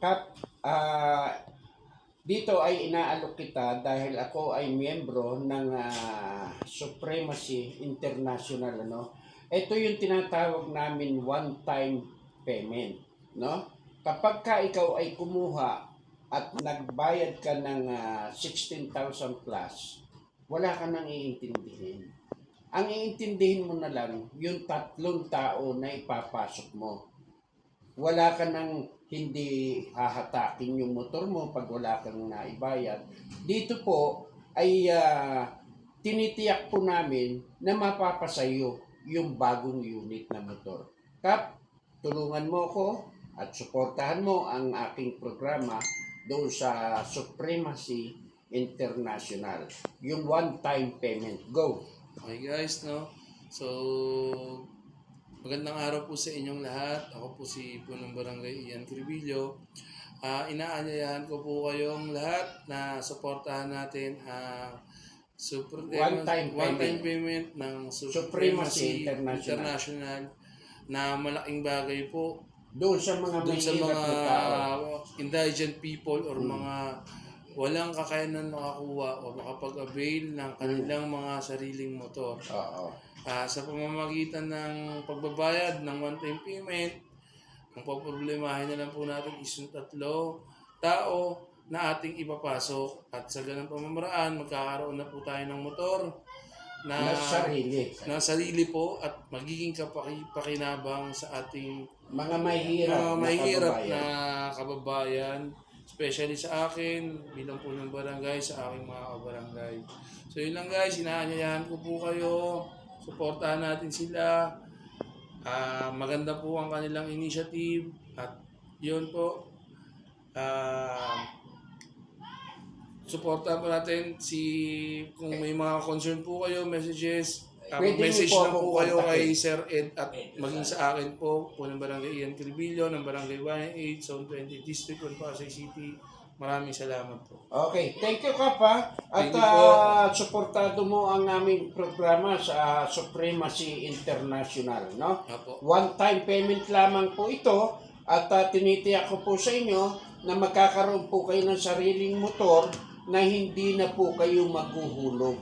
Kap, dito ay inaalok kita dahil ako ay miyembro ng Supremacy International, ano. Ito yung tinatawag namin one-time payment, no? Kapag ka ikaw ay kumuha at nagbayad ka ng 16,000 plus, wala ka nang iintindihin. Ang iintindihin mo na lang yung 3 tao na ipapasok mo. Wala ka nang hindi hahatakin yung motor mo pag wala kang naibayad. Dito po ay tinitiyak po namin na mapapasayo yung bagong unit na motor. Kap, tulungan mo ako at suportahan mo ang aking programa doon sa Supremacy International. Yung one-time payment. Go! Okay guys, no? So, magandang araw po sa inyong lahat. Ako po si Punong Barangay Ian Cribillo. Inaanyayahan ko po kayong lahat na suportahan natin ang one-time payment ng Supremacy International na malaking bagay po doon sa mga indigent people or mga walang kakayanan makakuha o makapag-avail ng kanilang mga sariling motor. Sa pamamagitan ng pagbabayad ng one-time payment, ang poproblemahin na lang po natin is yung 3 tao na ating ipapasok at sa ganang pamamaraan magkakaroon na po tayo ng motor na sarili po at magiging kapakinabang sa ating mga mahihirap na kababayan, especially sa akin bilang punong barangay, sa aking mga kabarangay. So yun lang guys, inaanyayahan ko po kayo, suportahan natin sila. Maganda po ang kanilang initiative at yun po, suportahan po natin kung may mga concern po kayo, message lang po kayo kay Sir Ed at maging sa akin po, punong barangay Ian Cribillo ng barangay 198, Zone 20, District 1, Pasay City. Maraming salamat po. Okay, thank you Kap at suportado mo ang aming programa sa Supremacy International, no? One-time payment lamang po ito at tinitiyak ko po sa inyo na magkakaroon po kayo ng sariling motor na hindi na po kayo maghuhulog,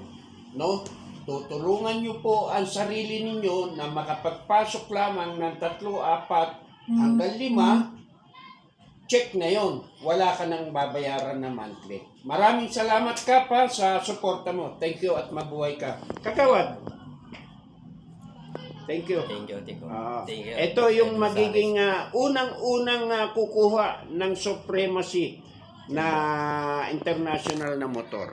no? Tutulungan nyo po ang sarili ninyo na makapagpasok lamang ng 3, 4 hanggang 5. Check na yon. Wala ka nang babayaran na monthly. Maraming salamat Kap sa suporta mo. Thank you at mabuhay ka. Kakawad. Thank you. Thank you. Thank you. Ito yung magiging unang-unang kukuha ng Supremacy na international na motor.